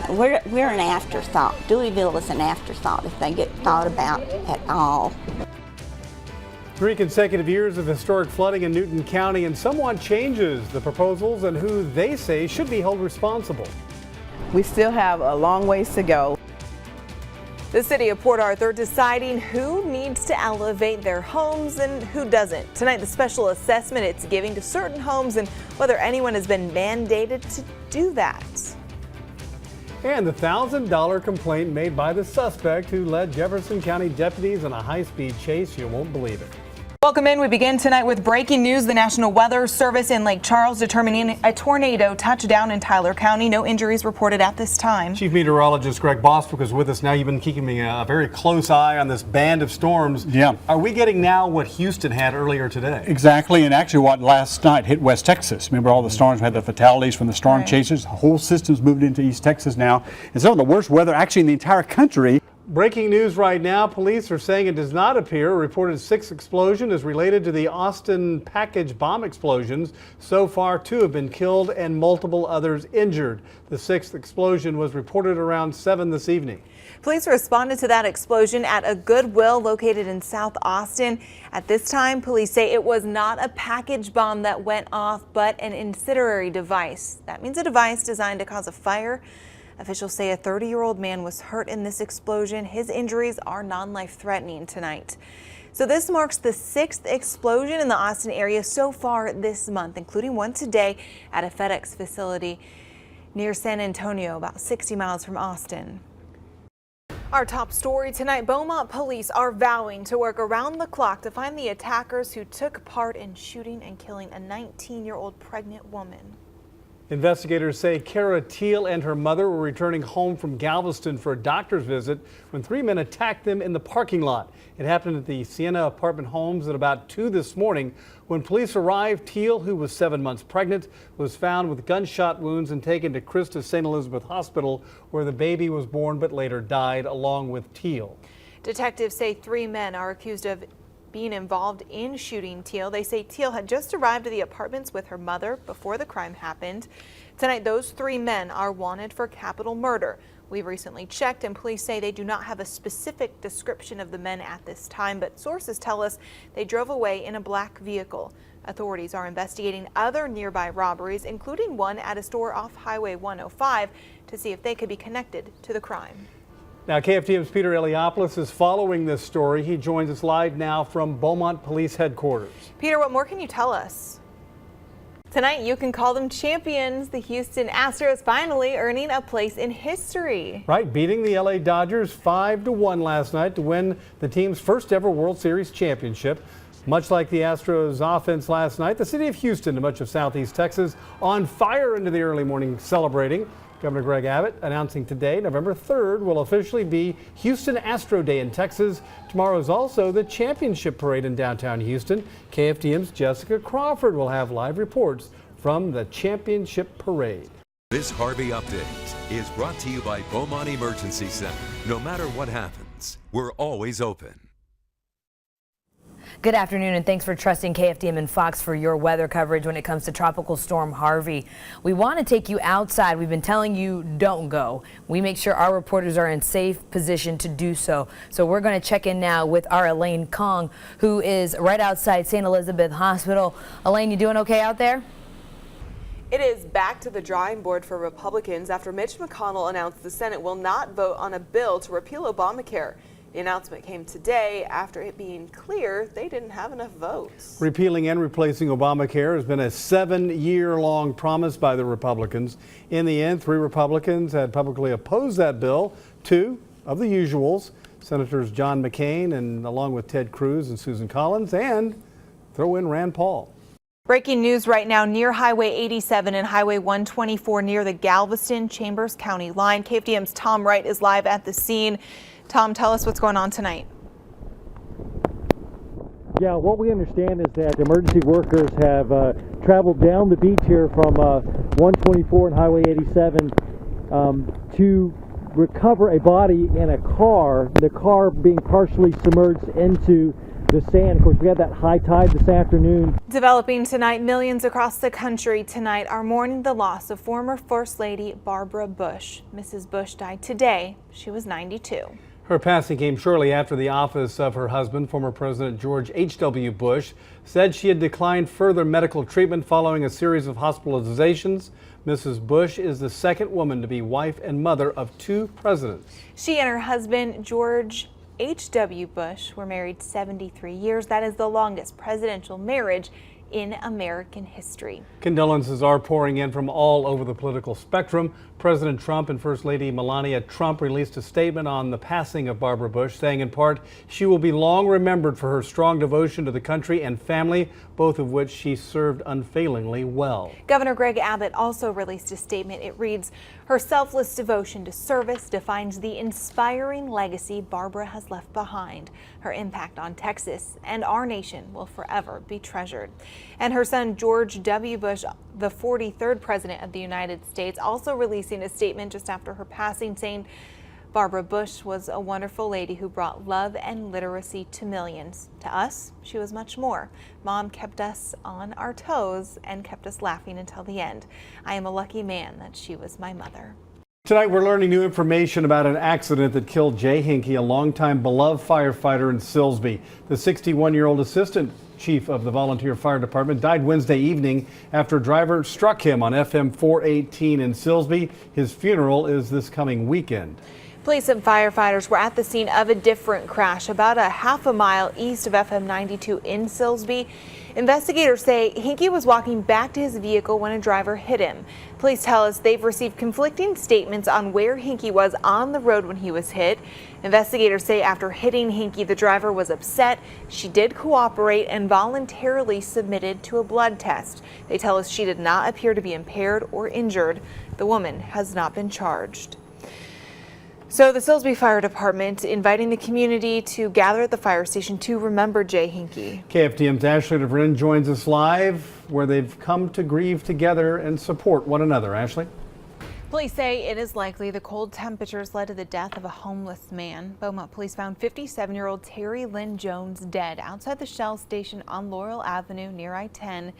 we're an afterthought. Deweyville is an afterthought if they get thought about at all. 3 consecutive years of historic flooding in Newton County, and someone changes the proposals and who they say should be held responsible. We still have a long ways to go. The city of Port Arthur deciding who needs to elevate their homes and who doesn't. Tonight, the special assessment it's giving to certain homes and whether anyone has been mandated to do that. And the $1,000 complaint made by the suspect who led Jefferson County deputies in a high-speed chase. You won't believe it. Welcome in. We begin tonight with breaking news. The National Weather Service in Lake Charles determining a tornado touched down in Tyler County. No injuries reported at this time. Chief Meteorologist Greg Bostwick is with us now. You've been keeping a very close eye on this band of storms. Yeah. Are we getting now what Houston had earlier today? Exactly, and actually what last night hit West Texas. Remember all the storms had the fatalities from the storm chasers? The whole system's moved into East Texas now. And some of the worst weather actually in the entire country. Breaking news right now, police are saying it does not appear a reported 6th explosion is related to the Austin package bomb explosions. So far, 2 have been killed and multiple others injured. The 6th explosion was reported around 7 this evening. Police responded to that explosion at a Goodwill located in South Austin. At this time, police say it was not a package bomb that went off, but an incendiary device. That means a device designed to cause a fire. Officials say a 30-year-old man was hurt in this explosion. His injuries are non-life-threatening tonight. So this marks the 6th explosion in the Austin area so far this month, including one today at a FedEx facility near San Antonio, about 60 miles from Austin. Our top story tonight, Beaumont police are vowing to work around the clock to find the attackers who took part in shooting and killing a 19-year-old pregnant woman. Investigators say Kara Teal and her mother were returning home from Galveston for a doctor's visit when 3 men attacked them in the parking lot. It happened at the Sienna apartment homes at about 2 this morning. When police arrived, Teal, who was 7 months pregnant, was found with gunshot wounds and taken to Christus St. Elizabeth Hospital, where the baby was born but later died along with Teal. Detectives say 3 men are accused of being involved in shooting Teal. They say Teal had just arrived at the apartments with her mother before the crime happened. Tonight, those 3 men are wanted for capital murder. We've recently checked and police say they do not have a specific description of the men at this time, but sources tell us they drove away in a black vehicle. Authorities are investigating other nearby robberies, including one at a store off Highway 105, to see if they could be connected to the crime. Now, KFTM's Peter Eliopoulos is following this story. He joins us live now from Beaumont Police Headquarters. Peter, what more can you tell us? Tonight, you can call them champions. The Houston Astros finally earning a place in history. Right, beating the LA Dodgers 5-1 last night to win the team's first ever World Series championship. Much like the Astros offense last night, the city of Houston and much of southeast Texas on fire into the early morning celebrating. Governor Greg Abbott announcing today, November 3rd, will officially be Houston Astro Day in Texas. Tomorrow is also the championship parade in downtown Houston. KFTM's Jessica Crawford will have live reports from the championship parade. This Harvey Update is brought to you by Beaumont Emergency Center. No matter what happens, we're always open. Good afternoon, and thanks for trusting KFDM and Fox for your weather coverage when it comes to Tropical Storm Harvey. We want to take you outside. We've been telling you don't go. We make sure our reporters are in safe position to do so. So we're going to check in now with our Elaine Kong, who is right outside St. Elizabeth Hospital. Elaine, you doing okay out there? It is back to the drawing board for Republicans after Mitch McConnell announced the Senate will not vote on a bill to repeal Obamacare. The announcement came today after it being clear they didn't have enough votes. Repealing and replacing Obamacare has been a 7-year-long promise by the Republicans. In the end, 3 Republicans had publicly opposed that bill. 2 of the usuals, Senators John McCain and along with Ted Cruz and Susan Collins, and throw in Rand Paul. Breaking news right now near Highway 87 and Highway 124 near the Galveston-Chambers County line. KFDM's Tom Wright is live at the scene. Tom, tell us what's going on tonight. Yeah, what we understand is that emergency workers have traveled down the beach here from 124 and Highway 87 to recover a body in a car, the car being partially submerged into the sand. Of course, we had that high tide this afternoon. Developing tonight, millions across the country tonight are mourning the loss of former First Lady Barbara Bush. Mrs. Bush died today. She was 92. Her passing came shortly after the office of her husband, former President George H.W. Bush, said she had declined further medical treatment following a series of hospitalizations. Mrs. Bush is the second woman to be wife and mother of 2 presidents. She and her husband, George H.W. Bush, were married 73 years. That is the longest presidential marriage in American history. Condolences are pouring in from all over the political spectrum. President Trump and First Lady Melania Trump released a statement on the passing of Barbara Bush, saying in part, she will be long remembered for her strong devotion to the country and family, both of which she served unfailingly well. Governor Greg Abbott also released a statement. It reads, her selfless devotion to service defines the inspiring legacy Barbara has left behind. Her impact on Texas and our nation will forever be treasured. And her son, George W. Bush, the 43rd president of the United States, also releasing a statement just after her passing, saying Barbara Bush was a wonderful lady who brought love and literacy to millions. To us, she was much more. Mom kept us on our toes and kept us laughing until the end. I am a lucky man that she was my mother. Tonight we're learning new information about an accident that killed Jay Hinkey, a longtime beloved firefighter in Silsbee. The 61-year-old assistant chief of the volunteer fire department died Wednesday evening after a driver struck him on FM 418 in Silsbee. His funeral is this coming weekend. Police and firefighters were at the scene of a different crash about a half a mile east of FM 92 in Silsbee. Investigators say Hinkey was walking back to his vehicle when a driver hit him. Police tell us they've received conflicting statements on where Hinkey was on the road when he was hit. Investigators say after hitting Hinkey, the driver was upset. She did cooperate and voluntarily submitted to a blood test. They tell us she did not appear to be impaired or injured. The woman has not been charged. So the Silsbee Fire Department inviting the community to gather at the fire station to remember Jay Hinkey. KFDM's Ashley DeVrin joins us live where they've come to grieve together and support one another. Ashley? Police say it is likely the cold temperatures led to the death of a homeless man. Beaumont police found 57-year-old Terry Lynn Jones dead outside the Shell station on Laurel Avenue near I-10.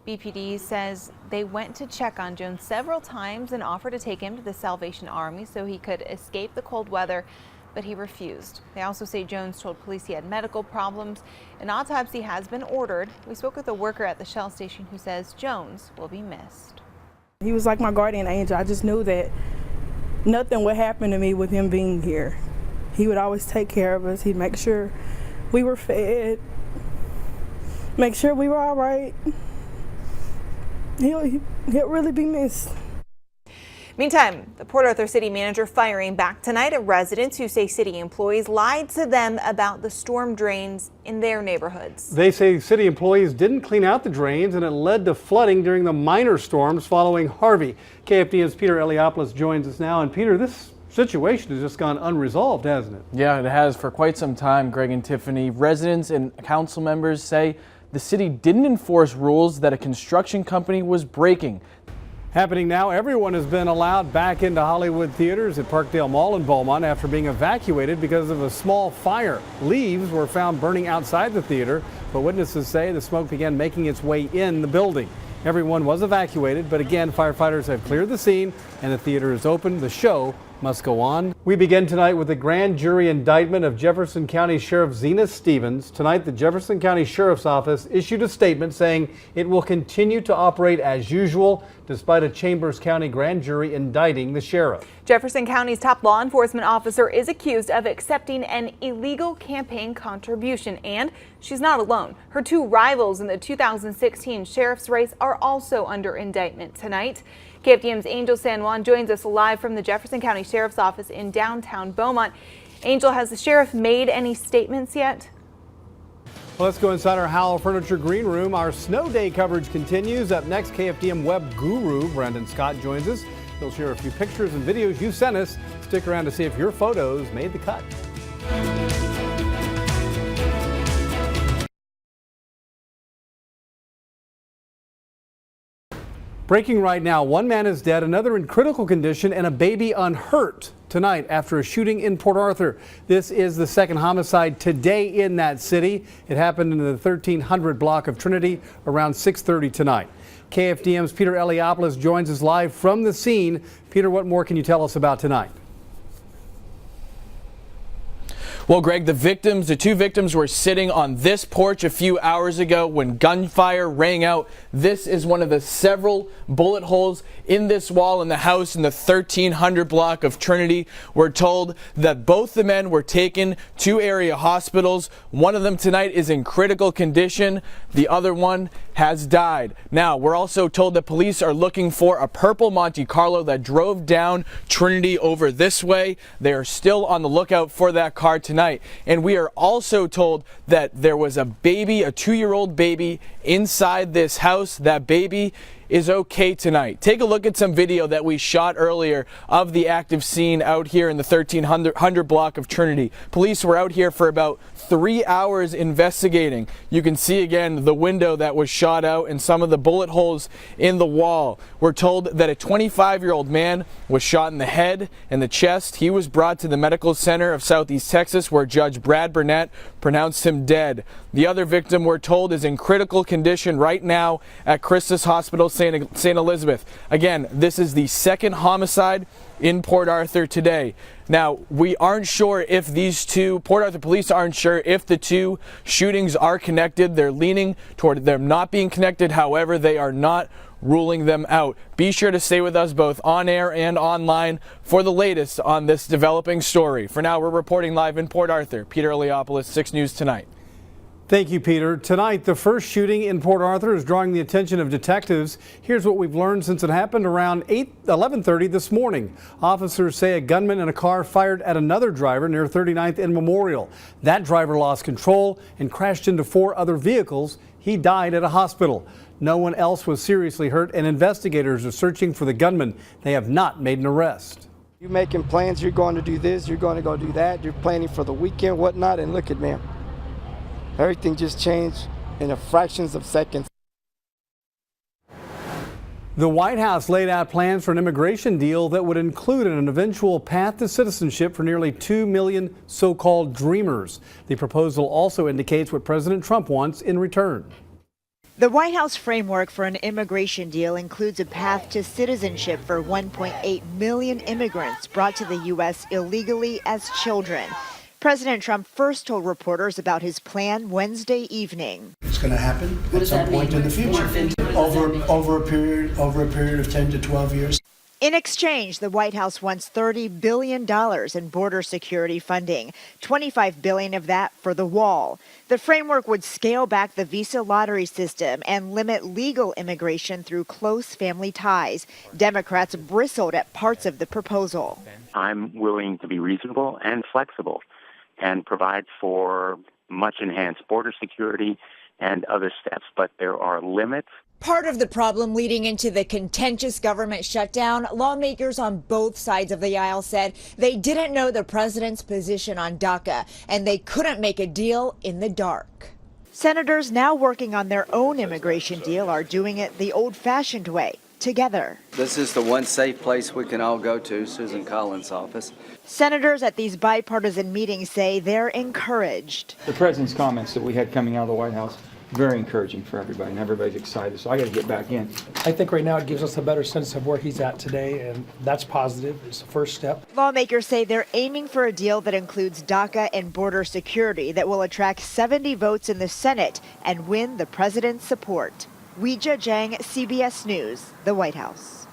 BPD says they went to check on Jones several times and offered to take him to the Salvation Army so he could escape the cold weather, but he refused. They also say Jones told police he had medical problems. An autopsy has been ordered. We spoke with a worker at the Shell station who says Jones will be missed. He was like my guardian angel. I just knew that nothing would happen to me with him being here. He would always take care of us. He'd make sure we were fed, make sure we were all right. He'll really be missed. Meantime, the Port Arthur city manager firing back tonight at residents who say city employees lied to them about the storm drains in their neighborhoods. They say city employees didn't clean out the drains and it led to flooding during the minor storms following Harvey. KFDM's Peter Eliopoulos joins us now. And Peter, this situation has just gone unresolved, hasn't it? Yeah, it has for quite some time, Greg and Tiffany. Residents and council members say the city didn't enforce rules that a construction company was breaking. Happening now, everyone has been allowed back into Hollywood theaters at Parkdale Mall in Beaumont after being evacuated because of a small fire. Leaves were found burning outside the theater, but witnesses say the smoke began making its way in the building. Everyone was evacuated, but again, firefighters have cleared the scene and the theater is open. The show must go on. We begin tonight with the grand jury indictment of Jefferson County Sheriff Zena Stevens. Tonight, the Jefferson County Sheriff's Office issued a statement saying it will continue to operate as usual despite a Chambers County grand jury indicting the sheriff. Jefferson County's top law enforcement officer is accused of accepting an illegal campaign contribution, and she's not alone. Her 2 rivals in the 2016 sheriff's race are also under indictment tonight. KFDM's Angel San Juan joins us live from the Jefferson County Sheriff's Office in downtown Beaumont. Angel, has the sheriff made any statements yet? Well, let's go inside our Howell Furniture Green Room. Our snow day coverage continues. Up next, KFDM web guru Brandon Scott joins us. He'll share a few pictures and videos you sent us. Stick around to see if your photos made the cut. Breaking right now, one man is dead, another in critical condition, and a baby unhurt tonight after a shooting in Port Arthur. This is the second homicide today in that city. It happened in the 1300 block of Trinity around 6:30 tonight. KFDM's Peter Eliopoulos joins us live from the scene. Peter, what more can you tell us about tonight? Well, Greg, the two victims were sitting on this porch a few hours ago when gunfire rang out. This is one of the several bullet holes in this wall in the house in the 1300 block of Trinity. We're told that both the men were taken to area hospitals. One of them tonight is in critical condition. The other one has died. Now, we're also told that police are looking for a purple Monte Carlo that drove down Trinity over this way. They are still on the lookout for that car tonight. And we are also told that there was a baby, a 2-year-old baby inside this house. That baby is okay tonight. Take a look at some video that we shot earlier of the active scene out here in the 1300 block of Trinity. Police were out here for about 3 hours investigating. You can see again the window that was shot out and some of the bullet holes in the wall. We're told that a 25-year-old man was shot in the head and the chest. He was brought to the Medical Center of Southeast Texas where Judge Brad Burnett pronounced him dead. The other victim, we're told, is in critical condition right now at Christus Hospital, St. Elizabeth. Again, this is the second homicide in Port Arthur today. Now, we aren't sure if Port Arthur police aren't sure if the two shootings are connected. They're leaning toward them not being connected. However, they are not ruling them out. Be sure to stay with us both on air and online for the latest on this developing story. For now, we're reporting live in Port Arthur. Peter Eliopoulos, 6 News Tonight. Thank you, Peter. Tonight, the first shooting in Port Arthur is drawing the attention of detectives. Here's what we've learned since it happened around 11:30 this morning. Officers say a gunman in a car fired at another driver near 39th and Memorial. That driver lost control and crashed into 4 other vehicles. He died at a hospital. No one else was seriously hurt, and investigators are searching for the gunman. They have not made an arrest. You're making plans, you're going to do this, you're going to go do that, you're planning for the weekend, whatnot, and look at me. Everything just changed in a fractions of seconds. The White House laid out plans for an immigration deal that would include an eventual path to citizenship for nearly 2 million so-called dreamers. The proposal also indicates what President Trump wants in return. The White House framework for an immigration deal includes a path to citizenship for 1.8 million immigrants brought to the U.S. illegally as children. President Trump first told reporters about his plan Wednesday evening. It's going to happen at some point in the future, over a period of 10 to 12 years. In exchange, the White House wants $30 billion in border security funding, $25 billion of that for the wall. The framework would scale back the visa lottery system and limit legal immigration through close family ties. Democrats bristled at parts of the proposal. I'm willing to be reasonable and flexible and provide for much enhanced border security and other steps, but there are limits. Part of the problem leading into the contentious government shutdown, lawmakers on both sides of the aisle said they didn't know the president's position on DACA and they couldn't make a deal in the dark. Senators now working on their own immigration deal are doing it the old-fashioned way, together. This is the one safe place we can all go to, Susan Collins' office. Senators at these bipartisan meetings say they're encouraged. The president's comments that we had coming out of the White House, very encouraging for everybody, and everybody's excited, so I got to get back in. I think right now it gives us a better sense of where he's at today, and that's positive. It's the first step. Lawmakers say they're aiming for a deal that includes DACA and border security that will attract 70 votes in the Senate and win the president's support. Weijia Zhang, CBS News, the White House.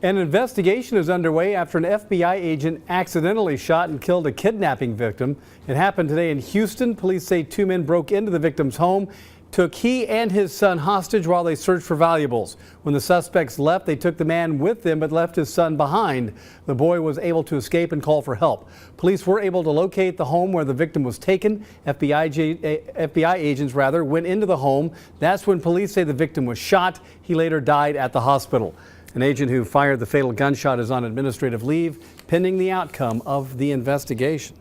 An investigation is underway after an FBI agent accidentally shot and killed a kidnapping victim. It happened today in Houston. Police say 2 men broke into the victim's home, took he and his son hostage while they searched for valuables. When the suspects left, they took the man with them but left his son behind. The boy was able to escape and call for help. Police were able to locate the home where the victim was taken. FBI agents went into the home. That's when police say the victim was shot. He later died at the hospital. An agent who fired the fatal gunshot is on administrative leave pending the outcome of the investigation.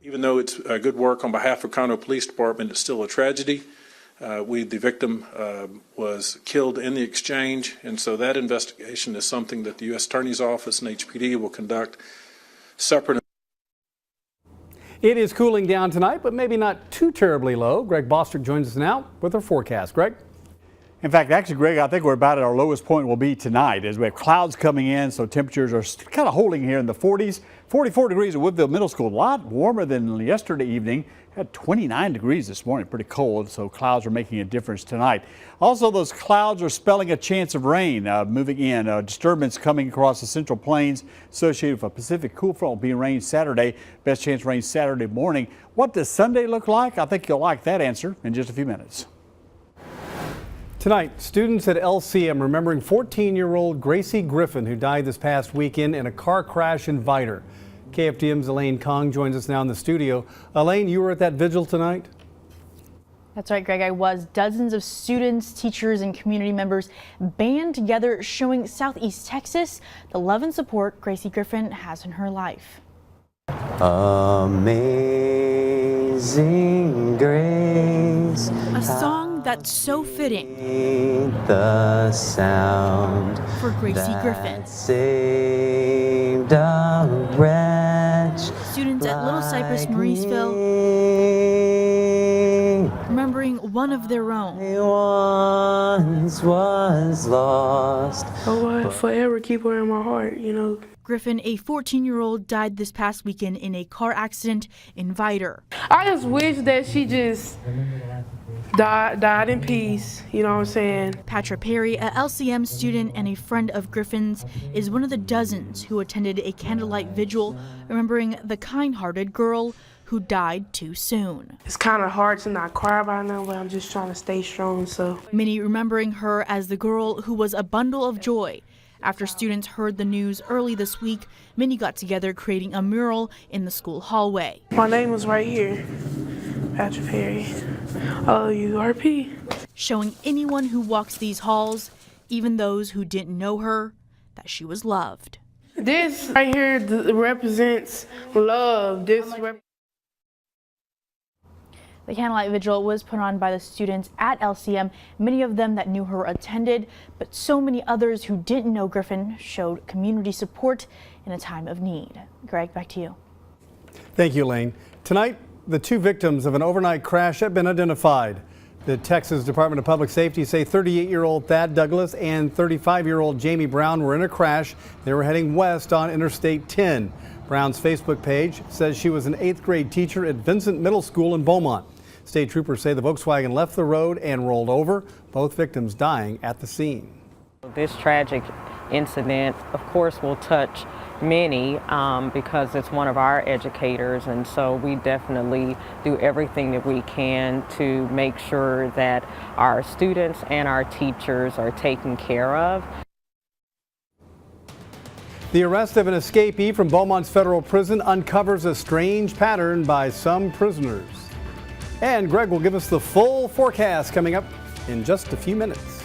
Even though it's good work on behalf of Conroe Police Department, it's still a tragedy. The victim was killed in the exchange, and so that investigation is something that the U.S. Attorney's Office and HPD will conduct separate. It is cooling down tonight, but maybe not too terribly low. Greg Bostrick joins us now with our forecast. Greg? In fact, actually, Greg, I think we're about at our lowest point will be tonight as we have clouds coming in, so temperatures are kind of holding here in the 40s. 44 degrees at Woodville Middle School, a lot warmer than yesterday evening. Had 29 degrees this morning, pretty cold, so clouds are making a difference tonight. Also, those clouds are spelling a chance of rain moving in. Disturbance coming across the Central Plains associated with a Pacific cool front will be rain Saturday. Best chance of rain Saturday morning. What does Sunday look like? I think you'll like that answer in just a few minutes. Tonight, students at LCM remembering 14-year-old Gracie Griffin, who died this past weekend in a car crash in Vidor. KFDM's Elaine Kong joins us now in the studio. Elaine, you were at that vigil tonight? That's right, Greg. I was. Dozens of students, teachers, and community members band together showing Southeast Texas the love and support Gracie Griffin has in her life. Amazing Grace. A song that's so fitting the sound for Gracie Griffin. Saved a wretch. Students at Little Cypress Mauriceville remembering one of their own. Once was lost. Oh, I forever keep her in my heart, you know. Griffin, a 14-year-old, died this past weekend in a car accident in Vidor. I just wish that she just died in peace, you know what I'm saying? Patra Perry, a LCM student and a friend of Griffin's, is one of the dozens who attended a candlelight vigil remembering the kind-hearted girl who died too soon. It's kind of hard to not cry about now, but I'm just trying to stay strong, so. Many remembering her as the girl who was a bundle of joy. After students heard the news early this week, many got together creating a mural in the school hallway. My name was right here, Patrick Perry. RP. Showing anyone who walks these halls, even those who didn't know her, that she was loved. This right here represents love. The candlelight vigil was put on by the students at LCM. Many of them that knew her attended, but so many others who didn't know Griffin showed community support in a time of need. Greg, back to you. Thank you, Elaine. Tonight, the two victims of an overnight crash have been identified. The Texas Department of Public Safety say 38-year-old Thad Douglas and 35-year-old Jamie Brown were in a crash. They were heading west on Interstate 10. Brown's Facebook page says she was an 8th grade teacher at Vincent Middle School in Beaumont. State troopers say the Volkswagen left the road and rolled over, both victims dying at the scene. This tragic incident, of course, will touch many because it's one of our educators, and so we definitely do everything that we can to make sure that our students and our teachers are taken care of. The arrest of an escapee from Beaumont's federal prison uncovers a strange pattern by some prisoners. And Greg will give us the full forecast coming up in just a few minutes.